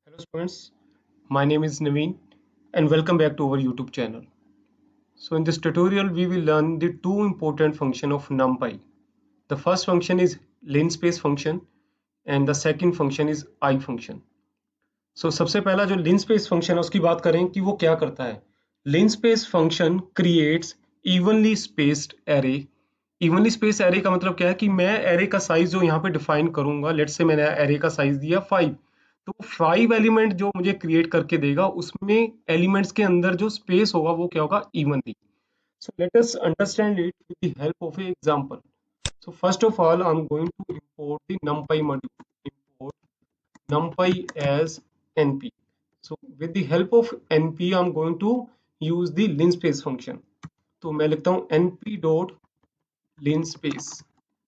Hello students, my name is Naveen and welcome back to our YouTube channel. So in this tutorial we will learn the two important function of NumPy. The first function is linspace function and the second function is I function. So सबसे पहला जो linspace function है उसकी बात करें कि वो क्या करता है. Linspace function creates evenly spaced array. Evenly spaced array का मतलब क्या है कि मैं array का size जो यहाँ पे define करूंगा, let's say मैंने array का size दिया 5, तो 5 एलिमेंट जो मुझे क्रिएट करके देगा उसमें एलिमेंट्स के अंदर जो स्पेस होगा वो क्या होगा, evenly. So let us understand it with the help of a example. So first of all I am going to import the numpy module. Import numpy as np. So with the help of np I'm going to use the linspace function. तो मैं लिखता हूँ np dot linspace,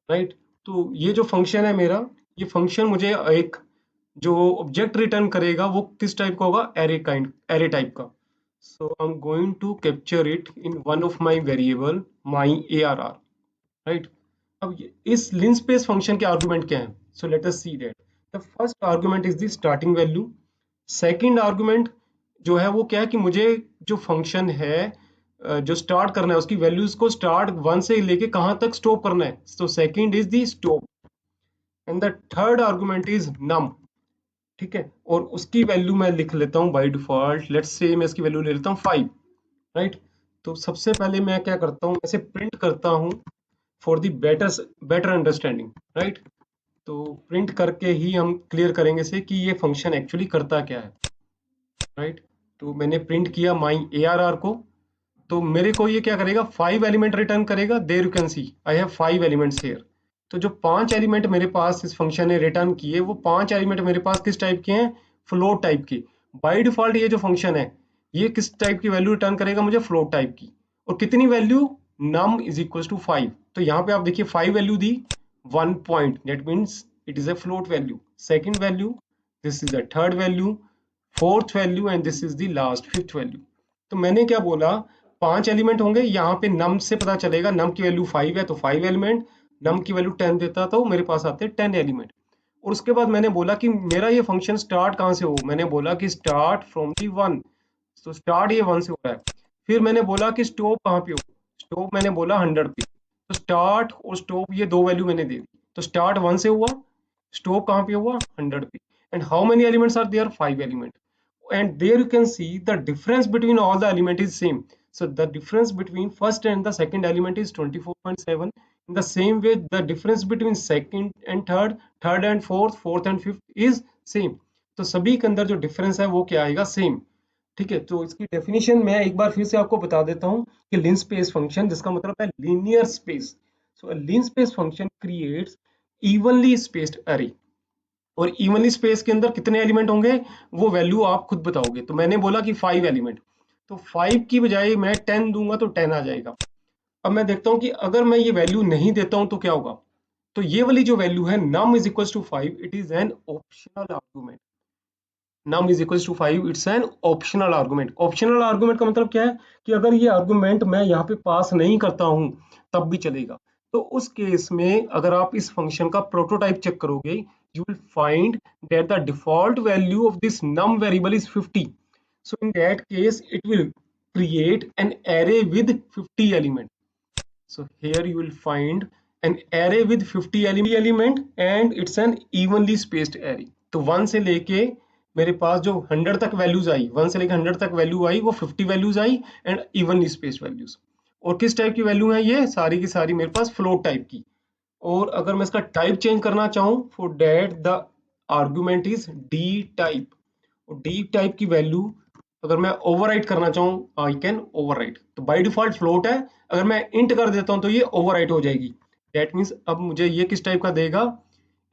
right. तो ये जो function है मेरा, ये फंक्शन मुझे एक जो ऑब्जेक्ट रिटर्न करेगा वो किस टाइप का होगा, एरे टाइप का. So I am going to capture it in one of my variable my arr, right. अब इस linspace फंक्शन के आर्गुमेंट क्या है, so let us see that. The first argument is the starting value. Second argument जो है वो क्या है कि मुझे जो फंक्शन है जो स्टार्ट करना है उसकी वैल्यूज को स्टार्ट 1 से लेके कहाँ तक स्टॉप करना है. So second is the stop and the third argument is num. ठीक है, और उसकी वैल्यू मैं लिख लेता हूँ बाय डिफॉल्ट. लेट्स से मैं इसकी वैल्यू ले लेता हूँ 5, राइट. तो सबसे पहले मैं क्या करता हूँ, ऐसे प्रिंट करता हूँ for the better understanding, right. तो प्रिंट करके ही हम क्लियर करेंगे से कि ये फंक्शन एक्चुअली करता क्या है, राइट. तो मैंने प्रिंट किया माई ARR को. तो मेरे को ये क्या करेगा, 5 एलिमेंट रिटर्न करेगा. There you can see I have 5 elements here. तो जो 5 एलिमेंट मेरे पास इस फंक्शन ने रिटर्न किए वो 5 एलिमेंट मेरे पास किस टाइप के हैं, फ्लोट टाइप की. बाय डिफॉल्ट ये जो फंक्शन है ये किस टाइप की वैल्यू रिटर्न करेगा मुझे, फ्लोट टाइप की. और कितनी value, num is equal to 5. तो यहाँ पे आप देखिए 5 वैल्यू दी, 1 point, that means it is a float value. Second value, this is the third value, fourth value and this is the last fifth value. तो मैंने क्या बोला, 5 एलिमेंट होंगे. यहाँ पे नम से पता चलेगा नम की वैल्यू 5 है तो 5 एलिमेंट, नम की वैल्यू 10 देता तो मेरे पास आते 10 एलिमेंट. और उसके बाद मैंने बोला कि मेरा ये फंक्शन स्टार्ट कहाँ से हो, मैंने बोला कि स्टार्ट फ्रॉम दी 1. तो स्टार्ट ये 1 से हो रहा है. फिर मैंने बोला कि स्टॉप कहाँ पे हो, स्टॉप मैंने बोला 100 पे. तो स्टार्ट और स्टॉप ये दो वैल्यू मैंने दे दी. तो स्टार्ट 1 से हुआ, स्टॉप कहाँ पे हुआ, 100 पे. And how many elements are there, 5 element. And there you can see the difference between all the element is same. So the difference between first and the second element is 24.7. In the same way the difference between second and third and fourth and fifth is same. तो सभी के अंदर जो difference है वो क्या आएगा, same. ठीक है, तो इसकी डेफिनेशन मैं एक बार फिर से आपको बता देता हूँ कि लिन स्पेस फंक्शन जिसका मतलब है linear space. So lin space function creates evenly spaced array. और इवनली स्पेस के अंदर कितने एलिमेंट होंगे वो वैल्यू आप खुद बताओगे. तो मैंने बोला कि 5 एलिमेंट, तो 5 की बजाय मैं 10 दूंगा तो 10 आ जाएगा. अब मैं देखता हूँ कि अगर मैं ये वैल्यू नहीं देता हूं तो क्या होगा. तो ये वाली जो वैल्यू है num is equal to 5, it is an optional argument. num is equal to 5, it's an optional argument. Optional argument का मतलब क्या है कि अगर ये आर्गुमेंट मैं यहाँ पे पास नहीं करता हूँ तब भी चलेगा. तो उस केस में अगर आप इस फंक्शन का प्रोटोटाइप चेक करोगे, you will find that the default value of this num variable is 50. So in that case it will create an array with 50 element. So here you will find an array with 50 element and it's an evenly spaced array. तो 1 से लेके मेरे पास जो 100 तक values आई, 1 से लेके 100 तक वैल्यू आई वो 50 values I and evenly spaced values. और किस टाइप की वैल्यू है ये, सारी की सारी मेरे पास फ्लोट टाइप की. और अगर मैं इसका टाइप चेंज करना चाहूँ, for that the argument is D type. और डी टाइप की वैल्यू अगर मैं ओवरराइट करना चाहूँ, आई कैन ओवरराइट. तो बाय डिफॉल्ट फ्लोट है, अगर मैं इंट कर देता हूँ तो ये ओवरराइट हो जाएगी. दैट मीन्स अब मुझे ये किस टाइप का देगा,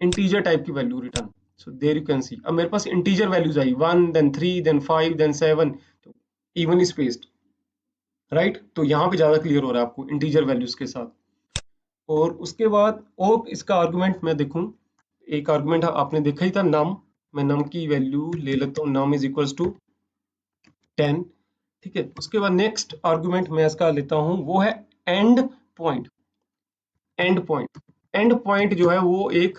इंटीजर टाइप की value return. So there you can see अब मेरे पास इंटीजर वैल्यूज आई 1 then 3 then 5 then 7, evenly spaced, right. तो यहाँ पे ज्यादा क्लियर हो रहा है आपको इंटीजर वैल्यूज के साथ. और उसके बाद और इसका आर्गुमेंट मैं देखूं, एक आर्गुमेंट आपने देखा ही था नम. मैं नम की वैल्यू ले लेता हूँ, नम इज इक्वल्स टू 10. ठीक है, उसके बाद नेक्स्ट आर्गुमेंट मैं इसका लेता हूँ वो है एंड पॉइंट. एंड पॉइंट जो है वो एक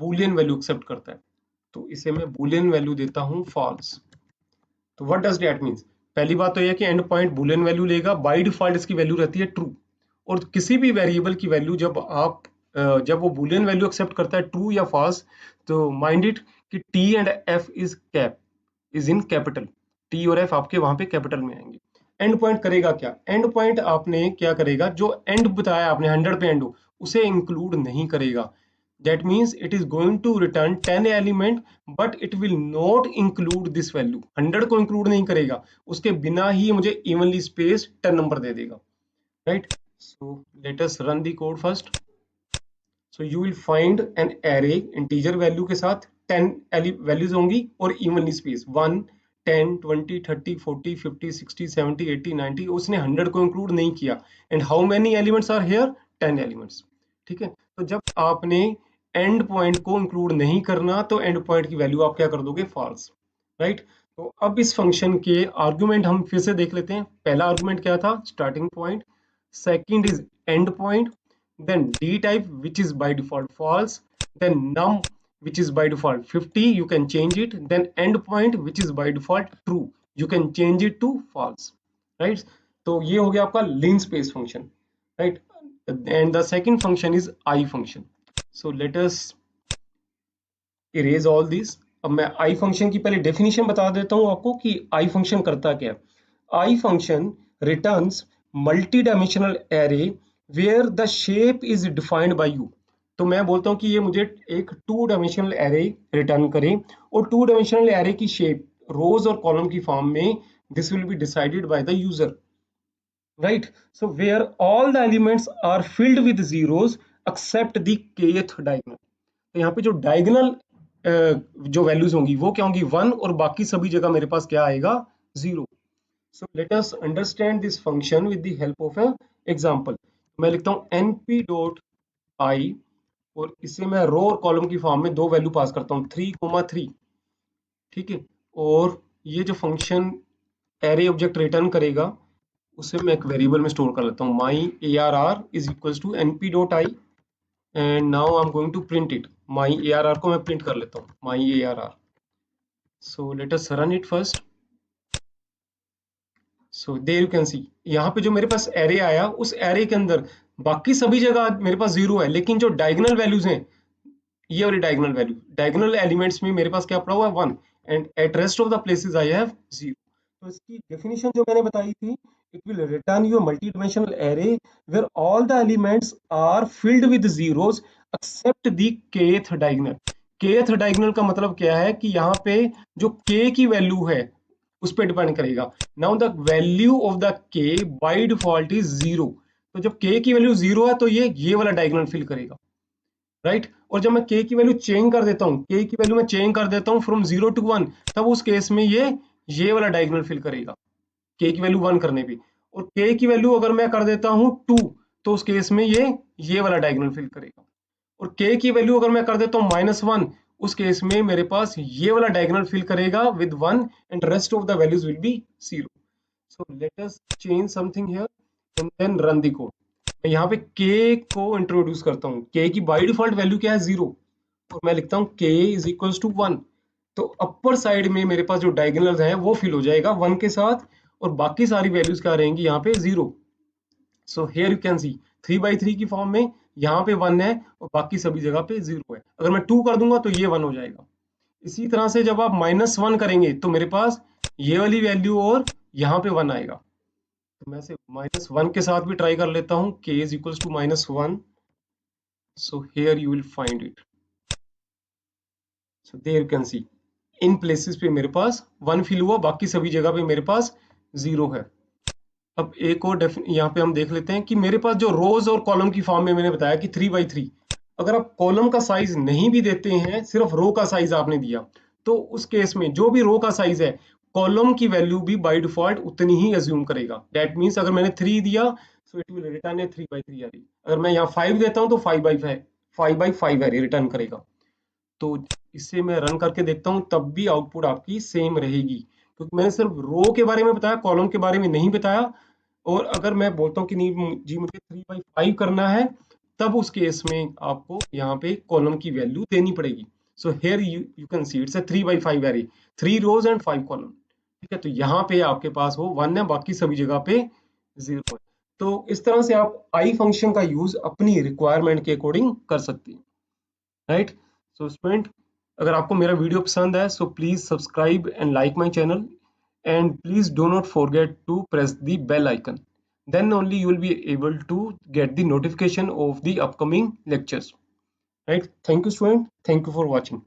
बूलियन वैल्यू एक्सेप्ट करता है. तो इसे मैं बुलियन वैल्यू देता हूं फॉल्स। तो व्हाट डज दैट मीन्स? पहली बात तो यह कि एंड पॉइंट बुलियन वैल्यू लेगा, बाय डिफॉल्ट इसकी वैल्यू रहती है ट्रू। और किसी भी वेरिएबल की वैल्यू जब वो बुलियन वैल्यू एक्सेप्ट करता है ट्रू या फॉल्स, तो माइंड इट कि T and F is in capital. T और एफ आपके वहां पे कैपिटल में आएंगे। एंड पॉइंट करेगा क्या? एंड पॉइंट आपने क्या करेगा, जो एंड बताया आपने 100 पे एंड हो, उसे इंक्लूड नहीं करेगा। That means it is going to return 10 element, but it will not include this value. 100 को इंक्लूड नहीं करेगा, उसके बिना ही मुझे इवनली स्पेस 10 नंबर दे देगा, right? So let us run the code first. So you will find an array integer value के साथ 10 values होंगी और इवनली स्पेस 1, 10, 20, 30, 40, 50, 60, 70, 80, 90। उसने 100 को इंक्लूड नहीं किया। And how many elements are here? 10 elements. ठीक है, तो जब आपने एंड पॉइंट को इंक्लूड नहीं करना, तो एंड पॉइंट की वैल्यू आप क्या कर दोगे? False, right? तो अब इस फंक्शन के आर्गुमेंट हम फिर से देख लेते हैं। पहला आर्गुमेंट क्या था? Starting point. Second is and point, then d type which is by default false, then num which is by default 50, you can change it, then endpoint which is by default true, you can change it to false, right? तो ये हो गया आपका linspace function, right? And the second function is I function. So let us erase all these. अब मैं I function की पहले definition बता देता हूँ आपको कि I function करता क्या है। I function returns multi-dimensional array where the shape is defined by you. तो मैं बोलता हूँ कि ये मुझे एक 2 डायमेंशनल एरे रिटर्न करे, और 2 डायमेंशनल एरे की शेप रोज और कॉलम की फॉर्म में this will be decided by the user, right? So where all the elements are filled with zeros except the kth diagonal. तो यहाँ पे जो डायगोनल जो वैल्यूज होंगी वो क्या होंगी? 1, और बाकी सभी जगह मेरे पास क्या आएगा? 0। So let us understand this function with the help of a example. मैं लिखता हूँ np डॉट आई, और इसे मैं रो और कॉलम की फॉर्म में दो वैल्यू पास करता हूँ 3,3। ठीक है, और ये जो फंक्शन एरे ऑब्जेक्ट रिटर्न करेगा उसे मैं एक वेरिएबल में स्टोर कर लेता हूँ। My A R R is equals to N P dot I, and now I am going to print it. My A R R को मैं प्रिंट कर लेता हूँ, my A R R. So let us run it first. So there you can see, यहाँ पे जो मेरे पास array आया, उस एरे के अंदर बाकी सभी जगह मेरे पास जीरो है, लेकिन जो डायगोनल वैल्यूज हैं, ये वाली डायगोनल वैल्यू, डायगोनल एलिमेंट्स में मेरे पास क्या पड़ा हुआ है? 1, and at rest of the places I have 0। तो इसकी डेफिनेशन जो मैंने बताई थी, it will return you multi dimensional array where all the elements are filled with zeros except the kth diagonal. kth diagonal का मतलब क्या है कि यहाँ पे जो k की वैल्यू है उस पर डिपेंड करेगा। Now the value of the k by default is 0। तो जब k की वैल्यू 0 है, तो ये वाला डायगोनल फिल करेगा, राइट? और जब मैं k की वैल्यू चेंज कर देता हूँ, k की वैल्यू मैं चेंज कर देता हूँ फ्रॉम 0 to 1, तब उस केस में ये वाला डायगोनल फिल करेगा k की वैल्यू 1 करने पे। और k की वैल्यू अगर मैं कर देता हूँ 2, तो उस केस में ये वाला डायगोनल फिल करेगा। और k की वैल्यू अगर मैं कर देता हूँ -1, उस केस में मेरे पास ये वाला डायगोनल फिल करेगा with 1, and rest of the values will be 0। So let us change something here and then run the code. मैं यहाँ पे k को इंट्रोड्यूस करता हूँ। k की बाय डिफॉल्ट वैल्यू क्या है? 0। और मैं लिखता हूँ k इज इक्वल्स टू 1। तो अपर साइड में मेरे पास जो डायगोनल्स हैं वो फिल हो जाएगा 1 के साथ, और बाकी सारी वैल्यूज क्या रहेंगी? यहाँ पे 0। सो हेयर यू कैन सी 3/3 की फॉर्म में यहाँ पे 1 है और बाकी सभी जगह पे 0 है। अगर मैं 2 कर दूंगा तो ये 1 हो जाएगा। इसी तरह से जब आप -1 करेंगे तो मेरे पास ये वाली वैल्यू और यहाँ पे 1 आएगा। तो मैं से -1 के साथ भी ट्राई कर लेता हूँ। k is equals to -1. So here you will find it. So there you can see. In places पे मेरे पास 1 फिल हुआ, बाकी सभी जगह पे मेरे पास 0 है। अब एक और यहाँ पे हम देख लेते हैं कि मेरे पास जो रोज और कॉलम की फॉर्म में मैंने बताया कि 3/3, अगर आप कॉलम का साइज नहीं भी देते हैं, सिर्फ रो का साइज आपने दिया, तो उस केस में जो भी रो का साइज है, कॉलम की वैल्यू भी बाय डिफॉल्ट उतनी ही एज्यूम करेगा। दैट मीन्स अगर मैंने 3 दिया, so it will return A 3/3 array. अगर मैं यहाँ 5 देता हूँ तो 5/5 एरे रिटर्न करेगा। तो इसे मैं रन करके देखता हूँ, तब भी आउटपुट आपकी सेम रहेगी, क्योंकि मैंने सिर्फ रो के बारे में बताया, कॉलम के बारे में नहीं बताया। और अगर मैं बोलता हूँ कि नहीं जी मुझे 3/5 करना है, तब उस केस में आपको यहाँ पे कॉलम की वैल्यू देनी पड़ेगी। So here you can see it's a 3 by 5 array, 3 rows and 5 column. ठीक है, तो यहाँ पे आपके पास वो 1 है, बाकी सभी जगह पे 0 है। तो इस तरह से आप आई फंक्शन का यूज अपनी रिक्वायरमेंट के अकॉर्डिंग कर सकती हैं, राइट। सो स्टूडेंट, अगर आपको मेरा वीडियो पसंद है so please subscribe and like my channel, and please do not forget to press the bell icon. Then only you will be able to get the notification of the upcoming lectures, right? Thank you, student. Thank you for watching.